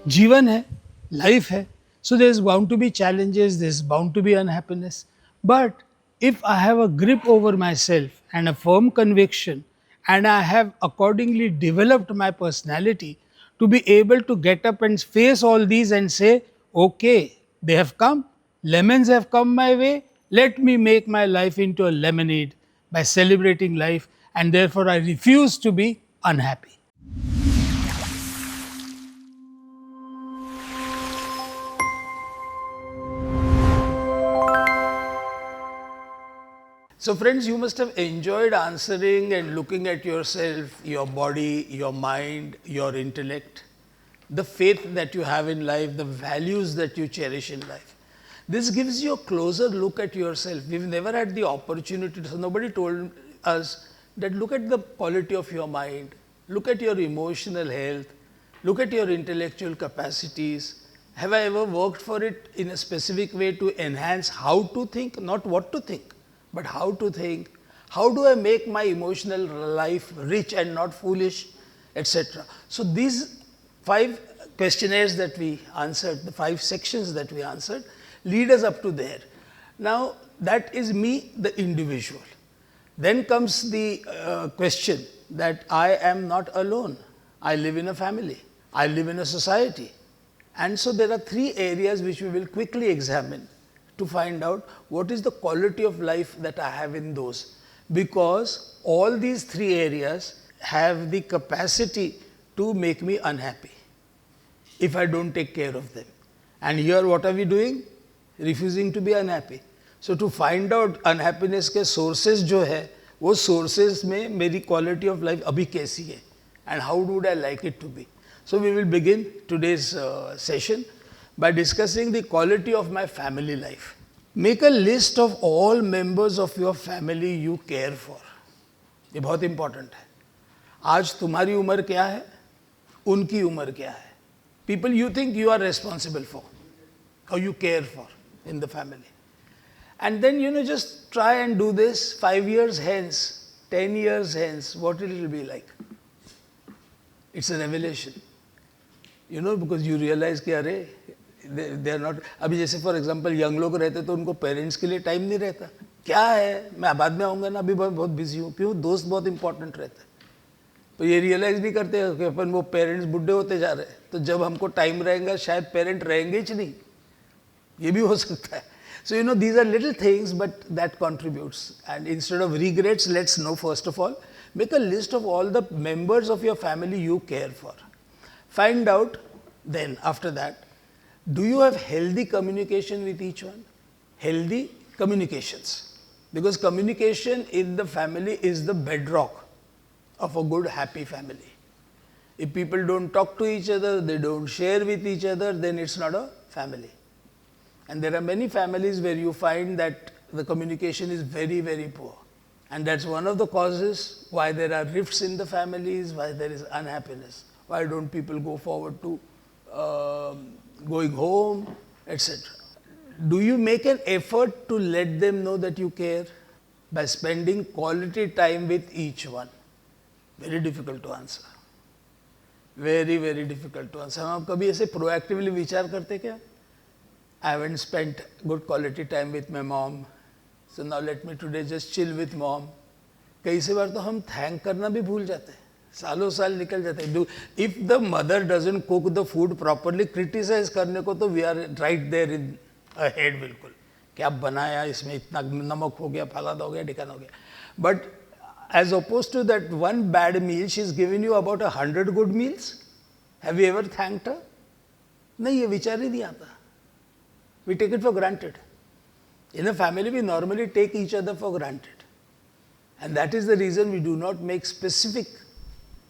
जीवन है, life है. So there's bound to be challenges, there's bound to be unhappiness. But if I have a grip over myself and a firm conviction, and I have accordingly developed my personality to be able to get up and face all these and say, okay, they have come, lemons have come my way, let me make my life into a lemonade by celebrating life, and therefore I refuse to be unhappy. So, friends, you must have enjoyed answering and looking at yourself, your body, your mind, your intellect, the faith that you have in life, the values that you cherish in life. This gives you a closer look at yourself. We've never had the opportunity, so nobody told us that look at the quality of your mind, look at your emotional health, look at your intellectual capacities. Have I ever worked for it in a specific way to enhance how to think, not what to think, but how to think? How do I make my emotional life rich and not foolish, etc. So, these 5 questionnaires that we answered, the 5 sections that we answered, lead us up to there. Now, that is me, the individual. Then comes the question that I am not alone. I live in a family. I live in a society. And so, there are 3 areas which we will quickly examine to find out what is the quality of life that I have in those, because all these 3 areas have the capacity to make me unhappy if I don't take care of them. And here what are we doing? Refusing to be unhappy. So, to find out unhappiness के sources जो है, वो sources में मेरी quality of life अभी कैसी है and how would I like it to be. So, we will begin today's session by discussing the quality of my family life. Make a list of all members of your family you care for. ये बहुत important है. आज तुम्हारी उम्र क्या है, उनकी उम्र क्या है. People you think you are responsible for or you care for in the family. And then just try and do this 5 years hence, 10 years hence, what it will be like. It's a revelation. Because you realize कि अरे they are not. अभी जैसे for example young लोग रहते तो उनको parents के लिए टाइम नहीं रहता. क्या है, मैं बाद में आऊँगा ना, अभी बहुत बिजी हूँ. क्यों? दोस्त बहुत इंपॉर्टेंट रहता है. तो ये रियलाइज़ नहीं करते कि अपन वो पेरेंट्स बुढ़े होते जा रहे हैं, तो जब हमको टाइम रहेगा शायद पेरेंट रहेंगे ही नहीं. ये भी हो सकता है. So these are little things, but that contributes. And instead of regrets, let's know first of all, make a list of all the members of your family you care for. Find out then after that, do you have healthy communication with each one? Healthy communications. Because communication in the family is the bedrock of a good, happy family. If people don't talk to each other, they don't share with each other, then it's not a family. And there are many families where you find that the communication is very, very poor. And that's one of the causes why there are rifts in the families, why there is unhappiness. Why don't people go forward to going home, etc. Do you make an effort to let them know that you care by spending quality time with each one? Very difficult to answer. Very, very difficult to answer. हम कभी ऐसे proactively विचार करते क्या? I haven't spent good quality time with my mom, so now let me today just chill with mom. कई से बार तो हम thank करना भी भूल जाते हैं. सालों साल निकल जाते हैं. If the mother doesn't cook the food properly, criticize करने को तो we are right there in ahead बिल्कुल. क्या बनाया, इसमें इतना नमक हो गया, फलाना हो गया, ढिकाना हो गया. But as opposed to that one bad meal, she's given you about 100 good meals. Have you ever thanked her? नहीं, ये विचार ही नहीं आता. We take it for granted. In a family, we normally take each other for granted. And that is the reason we do not make specific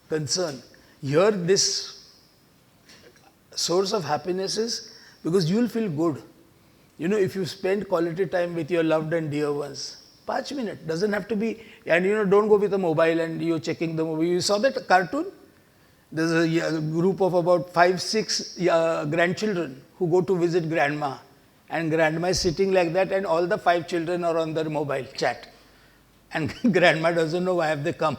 concern. Here, this source of happiness is because you will feel good. If you spend quality time with your loved and dear ones, 5 minutes, doesn't have to be, and don't go with a mobile and you're checking the movie. You saw that cartoon? There's a group of about 5-6 grandchildren who go to visit grandma. And grandma is sitting like that and all the 5 children are on their mobile chat. And grandma doesn't know why have they come.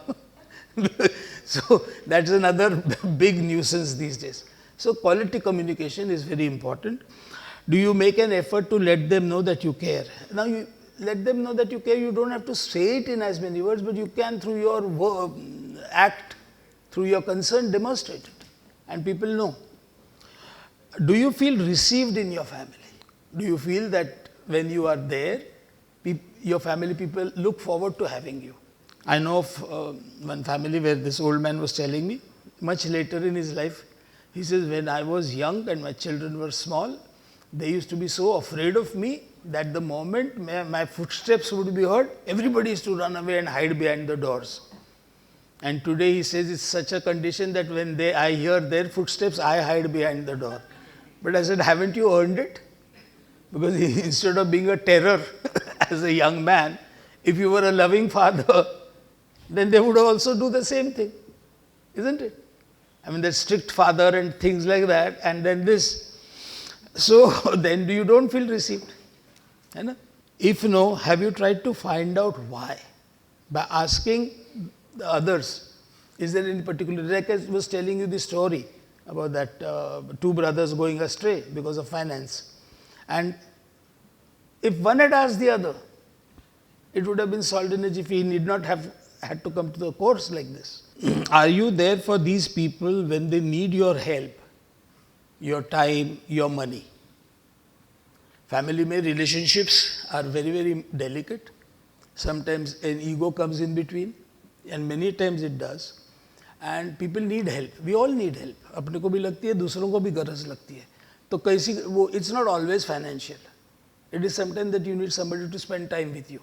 So that's another big nuisance these days. So, quality communication is very important. Do you make an effort to let them know that you care? Now, you let them know that you care, you do not have to say it in as many words, but you can through your act, through your concern, demonstrate it, and people know. Do you feel received in your family? Do you feel that when you are there, your family people look forward to having you? I know of one family where this old man was telling me, much later in his life, he says, when I was young and my children were small, they used to be so afraid of me that the moment my footsteps would be heard, everybody used to run away and hide behind the doors. And today he says it's such a condition that when I hear their footsteps, I hide behind the door. But I said, haven't you earned it? Because instead of being a terror as a young man, if you were a loving father, then they would also do the same thing, isn't it? I mean, that strict father and things like that, and then this. So, then you don't feel received. If no, have you tried to find out why? By asking the others, is there any particular, like I was telling you the story about that two brothers going astray because of finance. And if one had asked the other, it would have been solved in a jiffy. He need not have had to come to the course like this. Are you there for these people when they need your help, your time, your money? Family may relationships are very, very delicate. Sometimes an ego comes in between, and many times it does. And people need help. We all need help. अपने को भी लगती है, दूसरों को भी गरज लगती है. तो कैसी वो, it's not always financial. It is sometimes that you need somebody to spend time with you.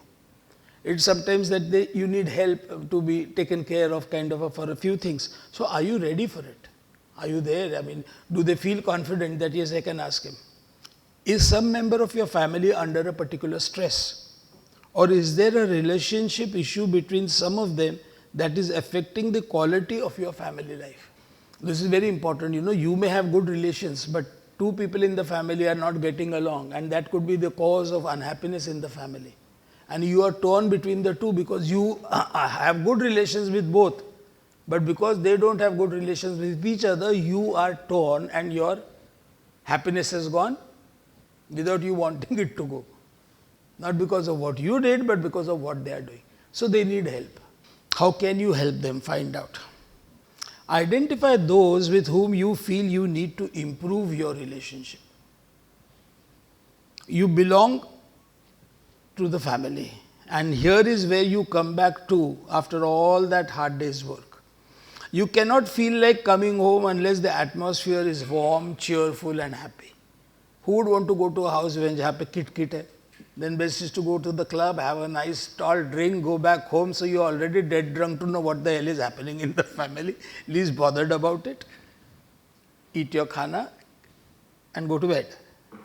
It's sometimes that you need help to be taken care of for a few things. So are you ready for it? Are you there? I mean, do they feel confident that yes, I can ask him? Is some member of your family under a particular stress? Or is there a relationship issue between some of them that is affecting the quality of your family life? This is very important. You may have good relations, but two people in the family are not getting along, and that could be the cause of unhappiness in the family. And you are torn between the two because you have good relations with both, but because they don't have good relations with each other, you are torn and your happiness has gone without you wanting it to go. Not because of what you did, but because of what they are doing. So they need help. How can you help them? Find out. Identify those with whom you feel you need to improve your relationship. You belong to the family, and here is where you come back to after all that hard day's work. You cannot feel like coming home unless the atmosphere is warm, cheerful and happy. Who would want to go to a house when jahan pe kit hai? Then best is to go to the club, have a nice tall drink, go back home, so you are already dead drunk to know what the hell is happening in the family, least bothered about it. Eat your khana and go to bed.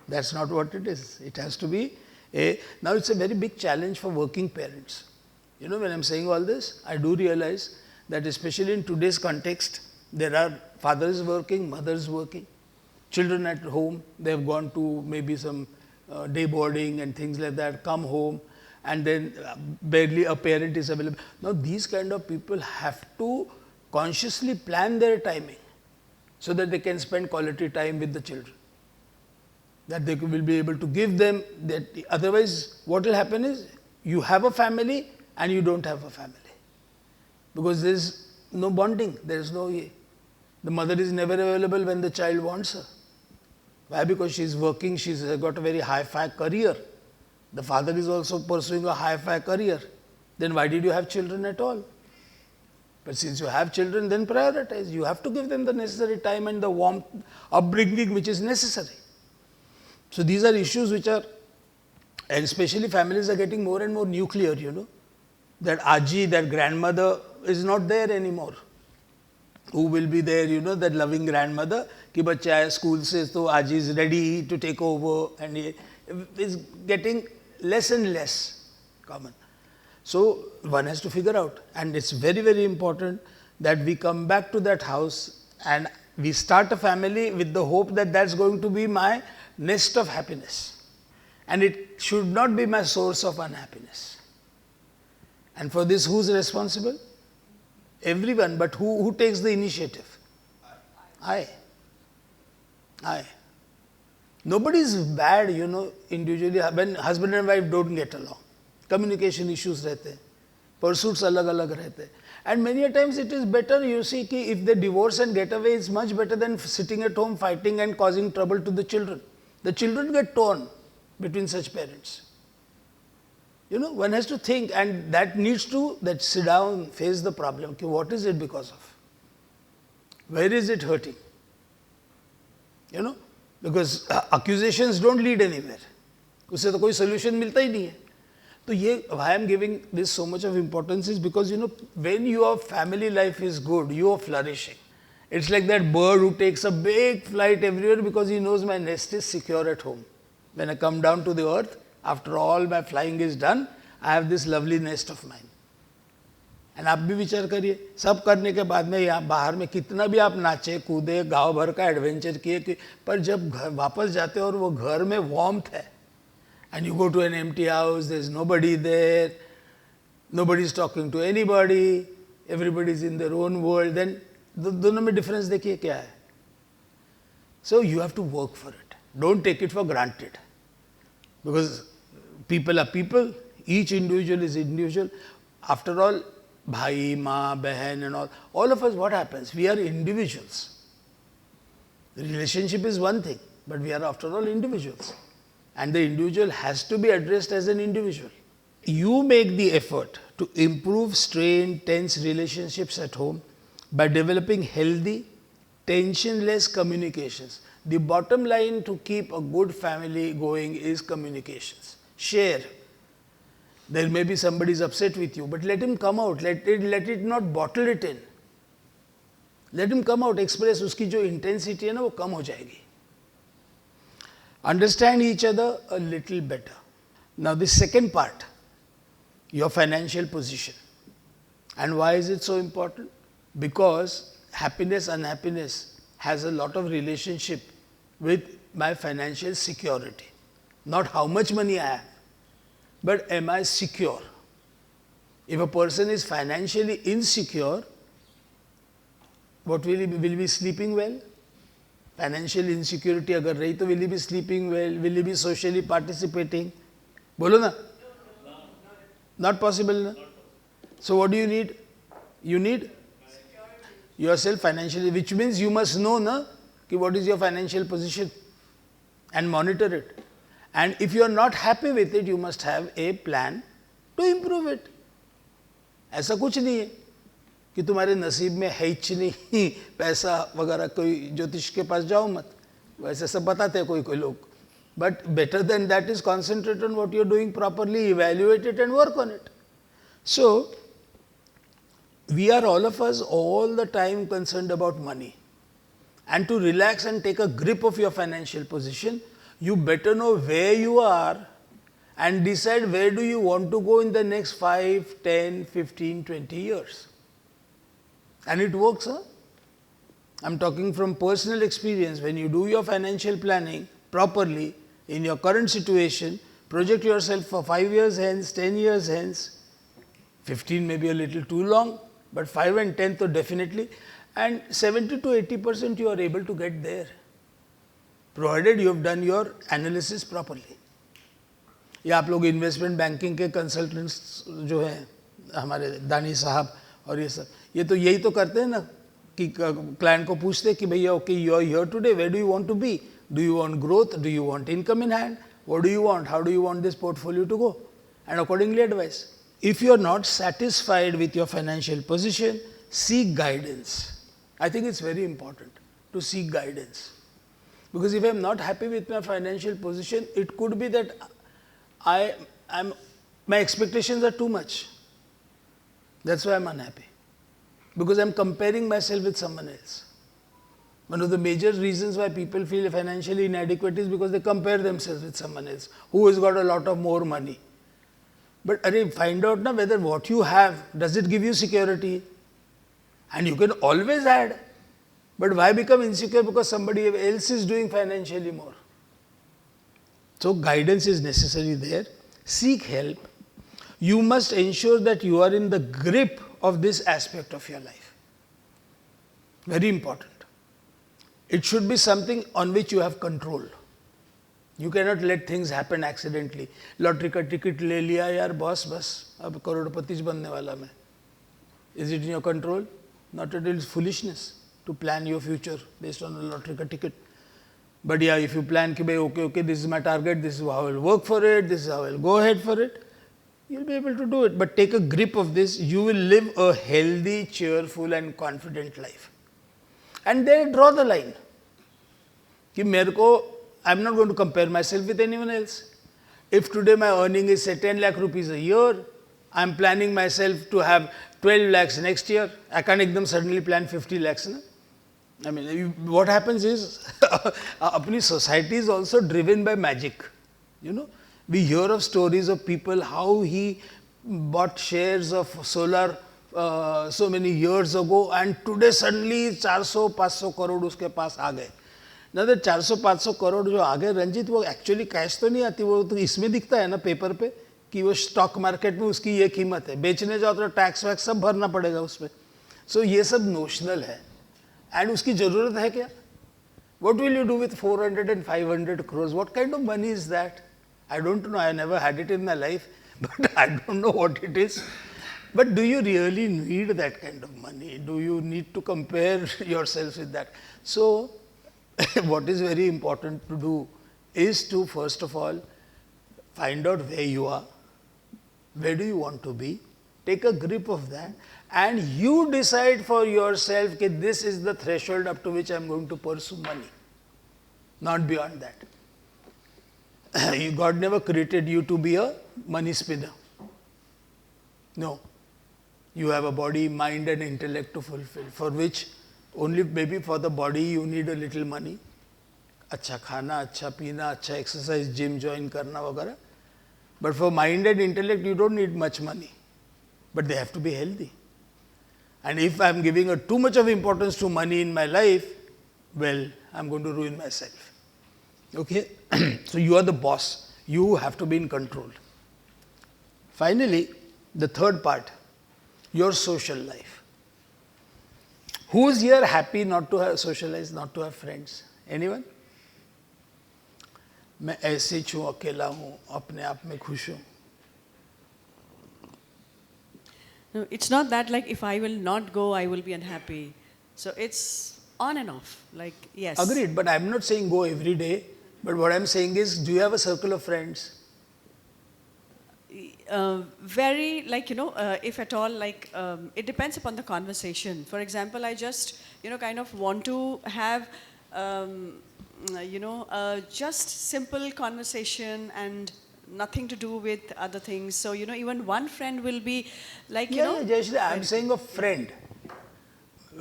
That's not what it is. It has to be now it's a very big challenge for working parents. When I'm saying all this, I do realize that especially in today's context, there are fathers working, mothers working, children at home, they have gone to maybe some day boarding and things like that, come home, and then barely a parent is available. Now, these kind of people have to consciously plan their timing so that they can spend quality time with the children, that they will be able to give them that. Otherwise, what will happen is you have a family and you don't have a family, because there is no bonding, there is no, the mother is never available when the child wants her. Why? Because she is working, she has got a very high-fi career. The father is also pursuing a high-fi career. Then why did you have children at all? But since you have children, then prioritize. You have to give them the necessary time and the warm upbringing which is necessary. So these are issues which are, and especially families are getting more and more nuclear, that Aji, that grandmother is not there anymore. Who will be there, that loving grandmother, ki bachcha hai school se, so Aji is ready to take over, and it is getting less and less common. So one has to figure out, and it's very, very important that we come back to that house and we start a family with the hope that that's going to be my nest of happiness, and it should not be my source of unhappiness. And for this, who's responsible? Everyone, but who takes the initiative? I. Aye. Nobody is bad, individually. When husband and wife don't get along, communication issues रहते हैं, pursuits अलग-अलग रहते हैं. And many a times it is better, you see, कि if they divorce and get away, it's much better than sitting at home fighting and causing trouble to the children. The children get torn between such parents. One has to think, and that needs to sit down, face the problem. कि what is it because of? Where is it hurting? Because accusations don't lead anywhere. उससे तो कोई solution मिलता ही नहीं है. तो ये, why I am giving this so much of importance is because when your family life is good, you are flourishing. It's like that bird who takes a big flight everywhere because he knows my nest is secure at home. When I come down to the earth, after all my flying is done, I have this lovely nest of mine. And आप भी विचार करिए, सब करने के बाद में यहाँ बाहर में कितना भी आप नाचे कूदे गाँव भर का एडवेंचर किए, पर जब घर वापस जाते और वो घर में वार्मथ है, and you go to an empty house, there is nobody there, nobody is talking to anybody, everybody is in their own world, then दोनों में difference देखिए क्या है. So you have to work for it. Don't take it for granted. Because people are people, each individual is individual. After all, bhai, maa, behan and all of us, what happens? We are individuals. The relationship is one thing, but we are after all individuals. And the individual has to be addressed as an individual. You make the effort to improve strained, tense relationships at home by developing healthy, tensionless communications. The bottom line to keep a good family going is communications. Share. There may be somebody is upset with you, but let him come out. Let it not bottle it in. Let him come out, express. उसकी जो intensity है ना वो कम हो जाएगी. Understand each other a little better. Now the second part, your financial position. And why is it so important? Because happiness, unhappiness has a lot of relationship with my financial security. Not how much money I have, but am I secure? If a person is financially insecure, what will he be? Will he be sleeping well? Financial insecurity अगर रही तो will he be sleeping well? Will he be socially participating? बोलो ना? Not possible ना? So what do you need? You need yourself financially, which means you must know na कि what is your financial position and monitor it. And if you are not happy with it, you must have a plan to improve it. ऐसा कुछ नहीं है कि तुम्हारे नसीब में है ही नहीं पैसा वगैरह, कोई ज्योतिष के पास जाओ मत, वैसे सब बताते हैं कोई लोग. But better than that is concentrate on what you are doing properly, evaluate it and work on it. So, we are all of us all the time concerned about money. And to relax and take a grip of your financial position, you better know where you are and decide where do you want to go in the next 5, 10, 15, 20 years. And it works, huh? I'm talking from personal experience. When you do your financial planning properly in your current situation, project yourself for 5 years hence, 10 years hence, 15 may be a little too long, but 5 and 10 so definitely, and 70 to 80% you are able to get there, provided you have done your analysis properly. या आप लोग investment banking के consultants जो हैं हमारे दानी साहब और ये तो यही तो करते हैं ना कि क्लाइंट को पूछते हैं कि भैया okay you are here today, where do you want to be, do you want growth, do you want income in hand, what do you want, how do you want this portfolio to go, and accordingly advice. If you are not satisfied with your financial position, seek guidance. I think it's very important to seek guidance. Because if I am not happy with my financial position, it could be that my expectations are too much. That's why I'm unhappy. Because I'm comparing myself with someone else. One of the major reasons why people feel financially inadequate is because they compare themselves with someone else who has got a lot of more money. But find out now whether what you have, does it give you security? And you can always add. But why become insecure because somebody else is doing financially more? So guidance is necessary there. Seek help. You must ensure that you are in the grip of this aspect of your life. Very important. It should be something on which you have control. You cannot let things happen accidentally. Lottery का ticket ले लिया यार boss, बस अब करोड़पति बनने वाला मैं. Is it in your control? Not at all. It's foolishness to plan your future based on a lottery ka ticket. But yeah, if you plan ki bhai, okay, this is my target, this is how I will work for it, this is how I will go ahead for it, you'll be able to do it. But take a grip of this, you will live a healthy, cheerful and confident life. And then draw the line. Ki mere ko, I'm not going to compare myself with anyone else. If today my earning is say 10 lakh rupees a year, I'm planning myself to have 12 lakhs next year. I can't ekdam suddenly plan 50 lakhs. Na? I mean, what happens is, apni society is also driven by magic. You know, we hear of stories of people how he bought shares of solar so many years ago, and today suddenly 400-500 crore uske paas aa gaye. Now that 400-500 crore जो आ गए रंजित, वो actually cash तो नहीं आती, वो तो इसमें दिखता है ना पेपर पे कि वो स्टॉक मार्केट में उसकी ये कीमत है, बेचने जाओ तो टैक्स वैक्स सब भरना पड़ेगा उस पर. सो ये सब नोशनल है एंड उसकी ज़रूरत है क्या? What will you do with 400 and 500 crores? What kind of money is that? I don't know. I never had it in my life, but I don't know what it is. But do you really need that kind of money? Do you need to compare yourself with that? So, what is very important to do is to first of all find out where you are, where do you want to be, take a grip of that, and you decide for yourself that this is the threshold up to which I am going to pursue money, not beyond that. God never created you to be a money spinner. No. You have a body, mind and intellect to fulfill, for which only maybe for the body you need a little money. अच्छा खाना, अच्छा पीना, अच्छा exercise, gym join करना वगैरह. But for mind and intellect you don't need much money. But they have to be healthy. And if I am giving too much of importance to money in my life, well, I am going to ruin myself. Okay? So you are the boss. You have to be in control. Finally, the third part, your social life. Who is here happy not to have socialize, not to have friends? Anyone? मैं ऐसे ही हूँ, अकेला हूँ, अपने आप में खुश हूँ. No, it's not that like if I will not go, I will be unhappy. So it's on and off. Like, yes. Agreed, but I'm not saying go every day. But what I'm saying is, do you have a circle of friends? Very, like, if at all, like, it depends upon the conversation. For example, I just, kind of want to have, just simple conversation and nothing to do with other things. So, even one friend will be like, Jayashree, I'm saying a friend.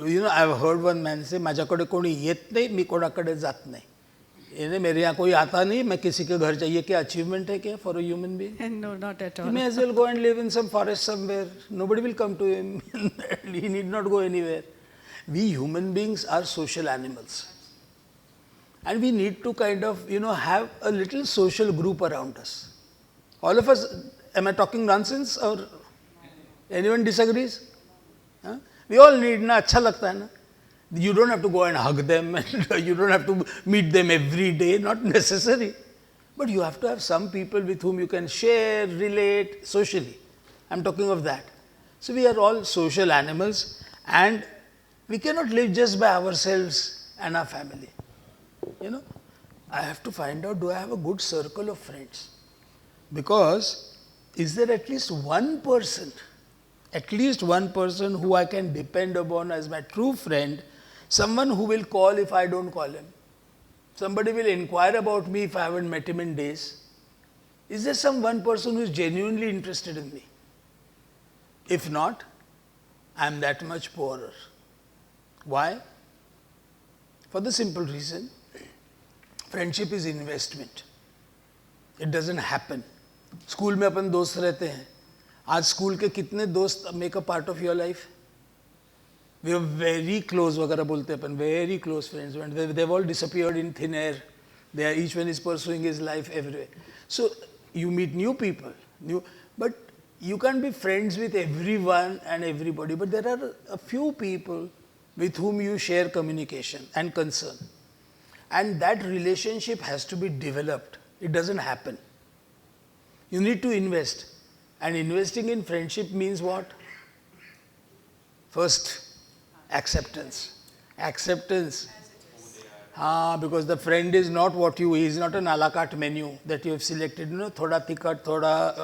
I've heard one man say, माझ्याकडे कोणी येत नाही, मी कोणाकडे जात नाही. मेरे यहाँ कोई आता नहीं, मैं किसी के घर चाहिए. क्या achievement है क्या for a human being? No, not at all. He may as well go and live in some forest somewhere. Nobody will come to him. He need not go anywhere. We human beings are social animals. And we need to kind of, have a little social group around us. All of us, am I talking nonsense or anyone disagrees? Huh? We all need, na, अच्छा लगता है ना. You don't have to go and hug them and you don't have to meet them every day, not necessary. But you have to have some people with whom you can share, relate socially. I'm talking of that. So we are all social animals and we cannot live just by ourselves and our family. I have to find out, do I have a good circle of friends? Because is there at least one person who I can depend upon as my true friend, someone who will call if I don't call him. Somebody will inquire about me if I haven't met him in days. Is there some one person who is genuinely interested in me? If not, I am that much poorer. Why? For the simple reason, friendship is investment. It doesn't happen. School में अपन दोस्त रहते हैं. आज school के कितने दोस्त make a part of your life? We are very close, वगैरह बोलते अपन, very close friends. And they've all disappeared in thin air. Each one is pursuing his life everywhere. So you meet new people, but you can't be friends with everyone and everybody. But there are a few people with whom you share communication and concern. And that relationship has to be developed. It doesn't happen. You need to invest. And investing in friendship means what? First, acceptance. Acceptance. Because the friend is not what you, he is not an a la carte menu that you have selected, thoda tikkat, thoda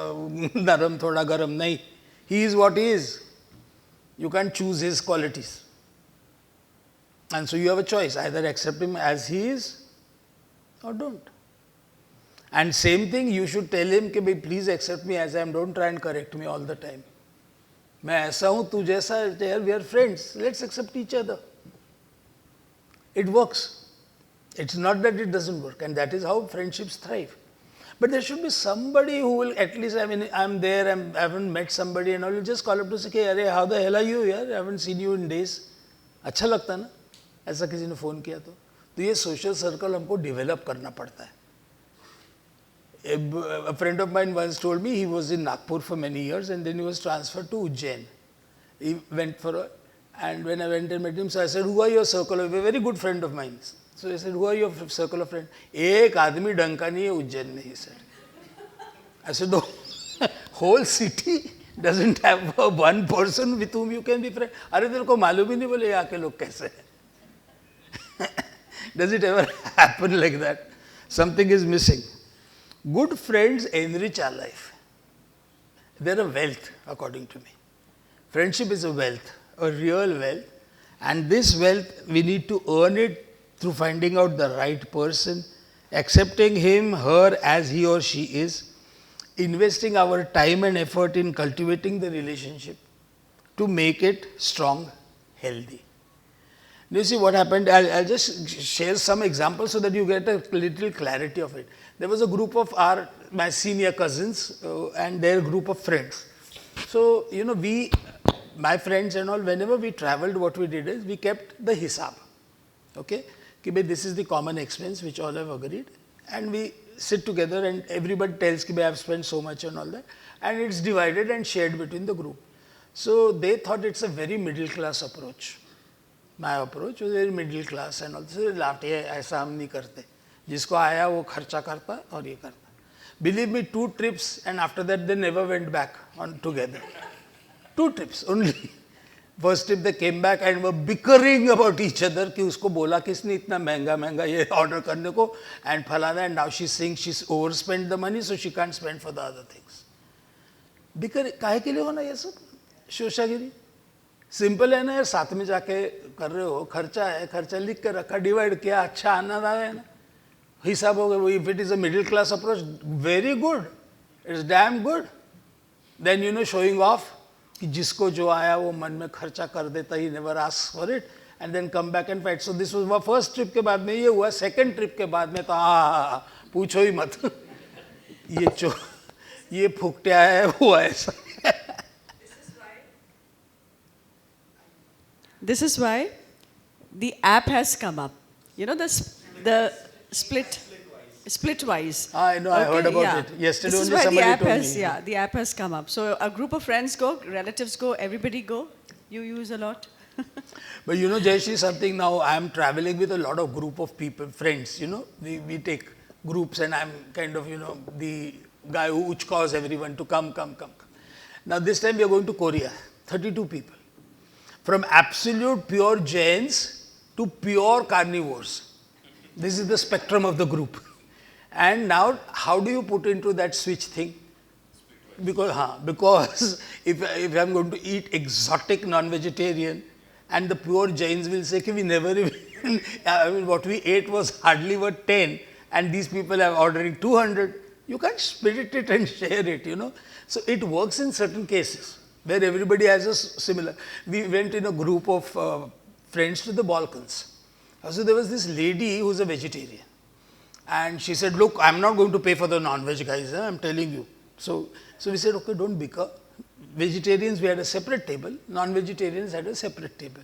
naram, thoda garam. Nahi. He is what he is. You can't choose his qualities. And so you have a choice, either accept him as he is or don't. And same thing, you should tell him कि भाई please accept me as I am, don't try and correct me all the time. मैं ऐसा हूँ, तू जैसा है, we are friends, let's accept each other. It works. It's not that it doesn't work, and that is how friendships thrive. But there should be somebody who will at least, I mean, I'm there, I haven't met somebody and I will just call up to say, अरे how the hell are you यार, I haven't seen you in days. अच्छा लगता ना, ऐसा किसी ने phone किया तो ये सोशल सर्कल हमको डेवलप करना पड़ता है. A friend of mine once told me he was in Nagpur for many years and then he was transferred to Ujjain. He went and when I went and met him, so I said, who are your circle of, a very good friend of mine. So he said, who are your circle of friends? एक आदमी डंका नहीं है उज्जैन में, he said. I said, the whole city doesn't have one person with whom you can be friends. अरे तेरे को मालूम ही नहीं बोले यहाँ के लोग कैसे हैं. Does it ever happen like that? Something is missing. Good friends enrich our life. They are a wealth, according to me. Friendship is a wealth, a real wealth. And this wealth, we need to earn it through finding out the right person, accepting him, her as he or she is, investing our time and effort in cultivating the relationship to make it strong, healthy. You see what happened? I'll just share some examples so that you get a little clarity of it. There was a group of my senior cousins and their group of friends. So, my friends and all, whenever we traveled, what we did is we kept the hisab. Okay? This is the common expense which all have agreed. And we sit together and everybody tells I have spent so much and all that. And it's divided and shared between the group. So, they thought it's a very middle class approach. My approach was very middle class and also laughed, ऐसा हम नहीं करते. जिसको आया वो खर्चा करता और ये करता. Believe me, 2 trips and after that they never went back on together. 2 trips only. First trip they came back and were bickering about each other कि उसको बोला किसने इतना महंगा ये order करने को and फलाना, and now she's saying she's overspent the money so she can't spend for the other things. Beaker काहे के लिए होना ये सब? शोशागिरी. सिंपल है ना यार, साथ में जाके कर रहे हो, खर्चा है, खर्चा लिख के रखा, डिवाइड किया, अच्छा आनंद आया ना, हिसाब हो गया. If it is a middle class approach, very good, it's damn good. Then showing off कि जिसको जो आया वो मन में खर्चा कर देता, he never asks for it and then come back and fight. So this was my first trip के बाद में ये हुआ. Second trip के बाद में तो पूछो ही मत. ये फुकट्या है वो ऐसा. This is why the app has come up. The splitwise. I know, okay, I heard about it. Yesterday this is only why somebody the app told has, me. Yeah, the app has come up. So a group of friends go, relatives go, everybody go. You use a lot. But Jayashree, something now, I am traveling with a lot of group of people, friends, we take groups and I am kind of, the guy who uchkaws everyone to come. Now this time we are going to Korea, 32 people. From absolute pure Jains to pure carnivores. This is the spectrum of the group. And now, how do you put into that switch thing? Because if I'm going to eat exotic non-vegetarian and the pure Jains will say, we never even, what we ate was hardly worth 10 and these people are ordering 200. You can't split it and share it, So it works in certain cases where everybody has a similar. We went in a group of friends to the Balkans. So there was this lady who's a vegetarian. And she said, look, I'm not going to pay for the non-veg guys, I'm telling you. So we said, okay, don't bicker. Vegetarians, we had a separate table. Non-vegetarians had a separate table.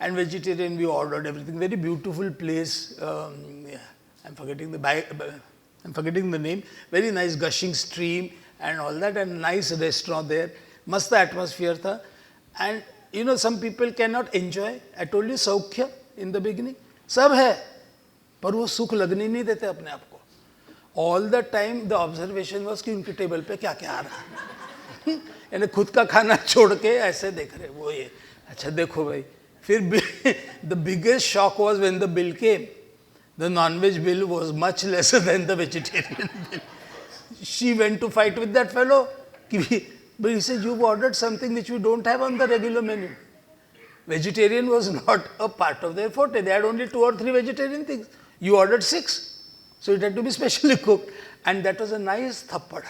And vegetarian, we ordered everything. Very beautiful place. I'm forgetting the name. Very nice gushing stream and all that. And nice restaurant there. Mast atmosphere tha. And some people cannot enjoy. I told you Saukhya in the beginning. Sab hai. पर वो सुख लगने नहीं देते अपने आप को. All the time the observation was कि उनकी टेबल पे क्या क्या आ रहा है. यानी खुद का खाना छोड़ के ऐसे देख रहे वो ये. अच्छा देखो भाई. फिर the biggest shock was when the bill came. The non-veg bill was much lesser than the vegetarian bill. She went to fight with that fellow. But he said, you've ordered something which we don't have on the regular menu. Vegetarian was not a part of their forte. They had only 2 or 3 vegetarian things. You ordered 6. So it had to be specially cooked. And that was a nice thappad.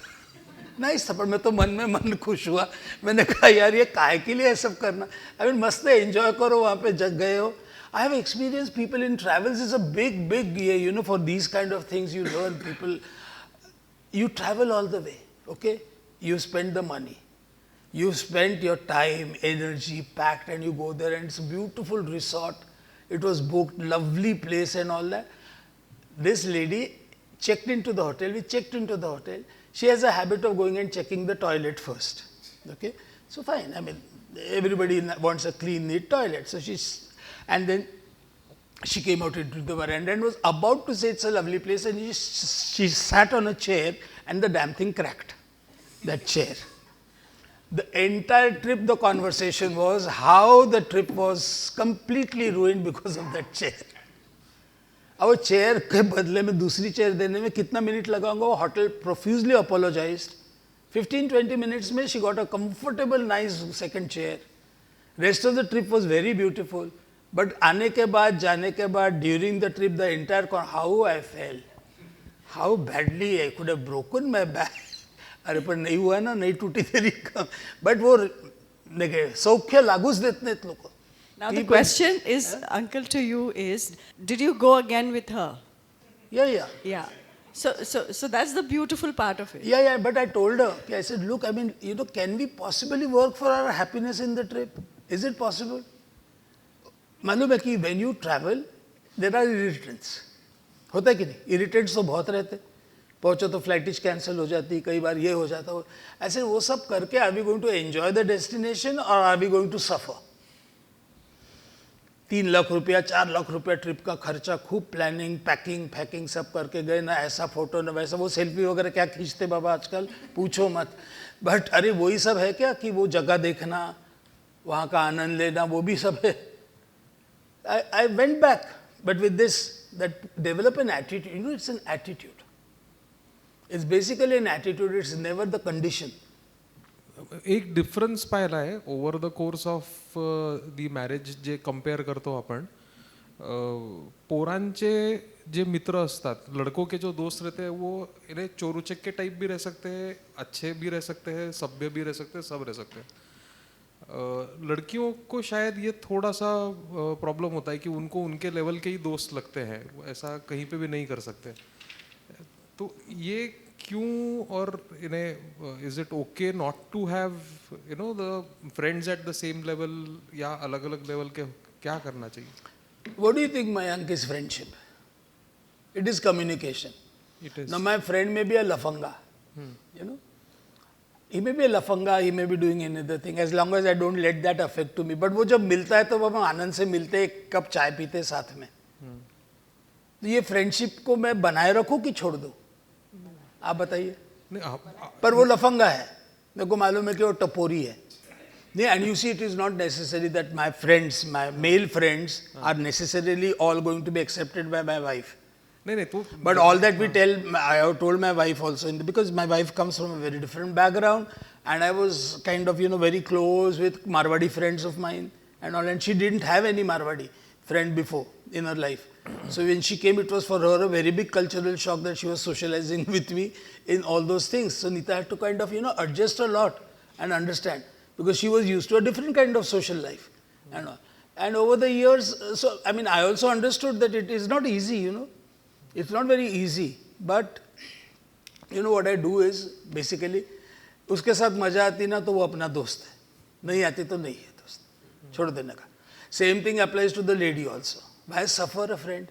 Nice thappad. मैं तो मन खुश हुआ. मैंने कहा यार ये काहे के लिए सब करना. I mean मस्त है, enjoy करो, वहाँ पे जग गए हो. I have experienced people in travels. It's a big you know, for these kind of things you learn people. You travel all the way, okay? You spend the money. You spent your time, energy, packed, and you go there, and it's a beautiful resort. It was booked, lovely place and all that. This lady checked into the hotel. We checked into the hotel. She has a habit of going and checking the toilet first, okay? So fine, I mean, everybody wants a clean, neat toilet. So and then she came out into the veranda and was about to say it's a lovely place, and she sat on a chair and the damn thing cracked, that chair. The entire trip, the conversation was how the trip was completely ruined because of that chair. Our chair के बदले में दूसरी chair देने में कितना minute लगाऊंगा, वो hotel profusely apologized. 15-20 minutes में she got a comfortable, nice second chair. Rest of the trip was very beautiful. But आने के बाद, जाने के बाद, during the trip, the entire how I felt, how badly I could have broken my back. अरे पर नहीं हुआ ना, नहीं टूटी तेरी कम. But वो देखे सौख्य लागूस देते हैं लोगों. Now the question is, uncle, to you is, did you go again with her? Yeah. Yeah. So that's the beautiful part of it. Yeah. But I told her, I said, look, I mean, you know, can we possibly work for our happiness in the trip? Is it possible? मालूम है कि when you travel, there are irritants. होता है कि नहीं? Irritants तो बहुत रहते. पहुँचो तो flight cancel हो जाती, कई बार ये हो जाता हो. ऐसे वो सब करके, are we going to enjoy the destination or are we going to suffer? 3 lakh रुपया, 4 लाख रुपया ट्रिप का खर्चा, खूब प्लानिंग, पैकिंग सब करके गए ना, ऐसा फोटो ना वैसा, वो सेल्फी वगैरह क्या खींचते बाबा आजकल, पूछो मत. बट अरे वही सब है क्या कि वो जगह देखना, वहाँ का आनंद लेना, वो भी सब है. I went back, but with this, that develop an attitude, you know, it's an attitude. It's basically an attitude, it's never the condition. एक डिफरन्स पाहिला आहे over the course of the marriage J compare करतो आपण. पोरांचे जे मित्र असतात, लड़कों के जो दोस्त रहते हैं वो इन्हें चोरुचक्के टाइप भी रह सकते हैं, अच्छे भी रह सकते हैं, सभ्य भी रह सकते हैं, सब रह सकते हैं. लड़कियों को शायद ये थोड़ा सा प्रॉब्लम होता है कि उनको उनके लेवल के ही दोस्त लगते हैं, ऐसा कहीं पे भी नहीं कर सकते. तो ये क्यों, और इन्हें is it okay not to have you know the friends at the same level, या अलग अलग लेवल के, क्या करना चाहिए? What do you think, Mayank, is friendship? It is communication. It is. Now my friend may be a lafanga, you know. He may be a lafanga, he may be doing another thing, as long as I don't let that affect to me. But वो जब मिलता है तो वो हम आनंद से मिलते, एक कप चाय पीते साथ में. तो ये फ्रेंडशिप को मैं बनाए रखूं कि छोड़ दूं? आप बताइए. पर वो लफंगा है, मेरे को मालूम है कि वो टपोरी है. And you see, it is not necessary that my friends, my male friends, are necessarily all going to be accepted by my wife. But all that we tell, I have told my wife also, because my wife comes from a very different background, and I was kind of, you know, very close with Marwadi friends of mine and all, and she didn't have any Marwadi friend before in her life. So when she came, it was for her a very big cultural shock that she was socializing with me in all those things. So Nita had to kind of, you know, adjust a lot and understand, because she was used to a different kind of social life and all. And over the years, so I mean, I also understood that it is not easy, you know. It's not very easy, but you know what I do is basically, उसके साथ मजा आती ना तो वो अपना दोस्त है, नहीं आती तो नहीं है दोस्त, छोड़ देने का. Same thing applies to the lady also. Why suffer a friend?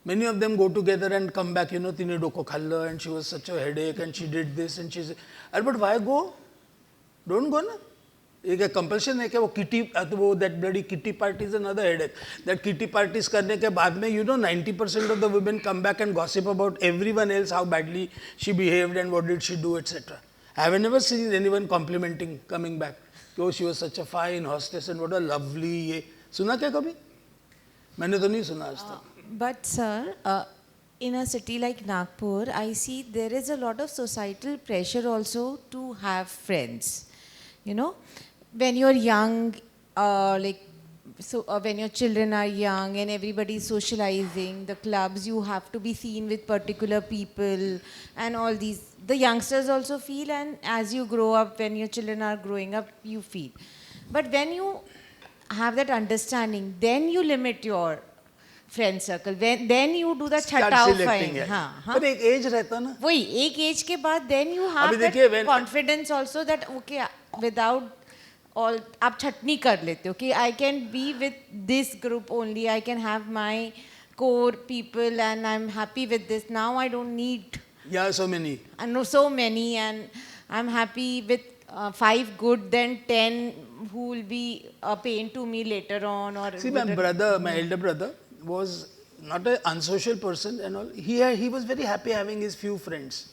Many of them go together and come back, you know, तिने डोको खाल्लं and she was such a headache and she did this and she said, but why go? Don't go na. ये क्या compulsion है क्या? वो kitty, वो that bloody kitty party is another headache. That kitty parties करने के बाद में 90% of the women come back and gossip about everyone else, how badly she behaved and what did she do etcetera. I have never seen anyone complimenting coming back, कि she was such a fine hostess and what a lovely. ये सुना क्या कभी? मैंने तो नहीं सुना आज तक. But sir, in a city like Nagpur, I see there is a lot of societal pressure also to have friends. You know, when you're young, when your children are young and everybody is socializing, the clubs, you have to be seen with particular people and all these. The youngsters also feel, and as you grow up, when your children are growing up, you feel. But when you have that understanding, then you limit your friend circle. Then you do the छटाव fine. हाँ, पर एक as रहता ना. वही एक as के बाद then you have that confidence also that okay, without all आप छटनी कर लेते हो कि I can be with this group only, I can have my core people and I'm happy with this. Now I don't need so many. I know so many and I'm happy with 5 good, then 10 who will be a pain to me later on. Or see, my elder brother was not an unsocial person and all. He was very happy having his few friends.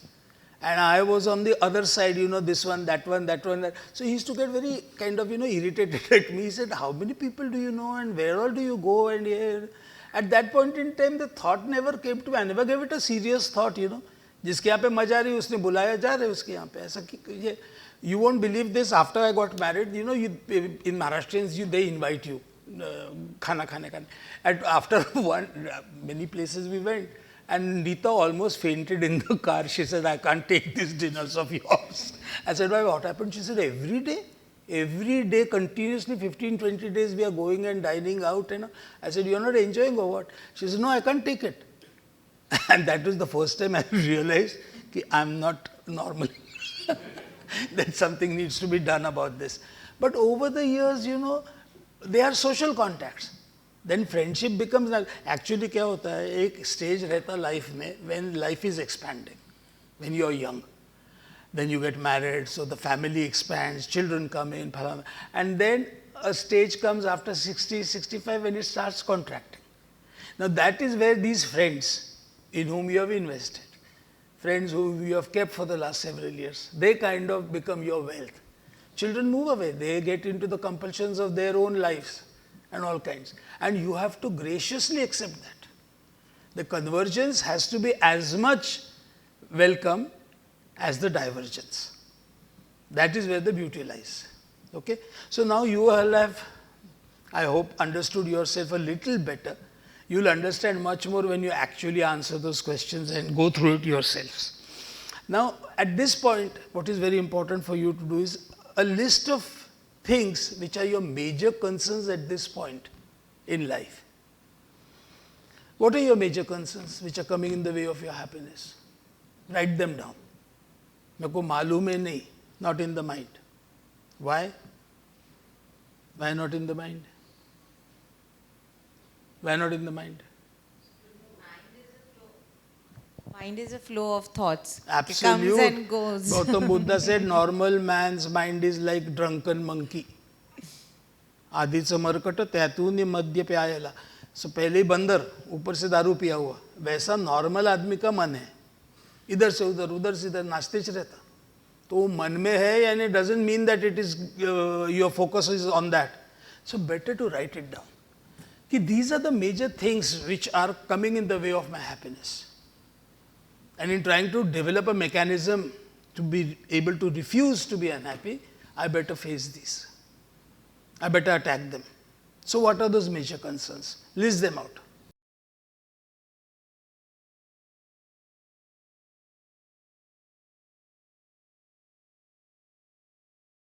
And I was on the other side, this one, that one, that one. That. So he used to get very kind of, irritated at me. He said, how many people do you know and where all do you go? And here. At that point in time, the thought never came to me. I never gave it a serious thought, जिसके यहाँ पे मजा आ रही उसने बुलाया जा रहे उसके यहाँ पे ऐसा कि you won't believe this. After I got married, in Maharashtrians, they invite you khana khane. And after many places we went, and Neeta almost fainted in the car. She said, I can't take these dinners of yours. I said, why, what happened? She said, every day, continuously, 15, 20 days, we are going and dining out. I said, you're not enjoying or what? She said, no, I can't take it. And that was the first time I realized that I'm not normal. That something needs to be done about this. But over the years, they are social contacts. Then friendship becomes, actually क्या होता है, एक stage रहता life में, when life is expanding, when you're young. Then you get married, so the family expands, children come in, and then a stage comes after 60, 65 when it starts contracting. Now that is where these friends in whom you have invested, friends who you have kept for the last several years, they kind of become your wealth. Children move away, they get into the compulsions of their own lives and all kinds. And you have to graciously accept that. The convergence has to be as much welcome as the divergence. That is where the beauty lies. Okay? So now you all have, I hope, understood yourself a little better. You'll understand much more when you actually answer those questions and go through it yourselves. Now, at this point, what is very important for you to do is a list of things which are your major concerns at this point in life. What are your major concerns which are coming in the way of your happiness? Write them down. Meko मालूम है नहीं, not in the mind. Why? Why not in the mind? Why not in the mind? Mind is a flow of thoughts. Absolute. It comes and goes. Gautam Buddha said, normal man's mind is like drunken monkey. आधीचं मरकट त्यातून मध्य प्यायला. सो पहले ही बंदर, ऊपर से दारू पिया हुआ. वैसा नॉर्मल आदमी का मन है. इधर से उधर से इधर नाचते ही रहता. तो वो मन में है यानी doesn't mean that it is your focus is on that. So better to write it down. कि these are the major things which are coming in the way of my happiness. And in trying to develop a mechanism to be able to refuse to be unhappy, I better face these. I better attack them. So what are those major concerns? List them out.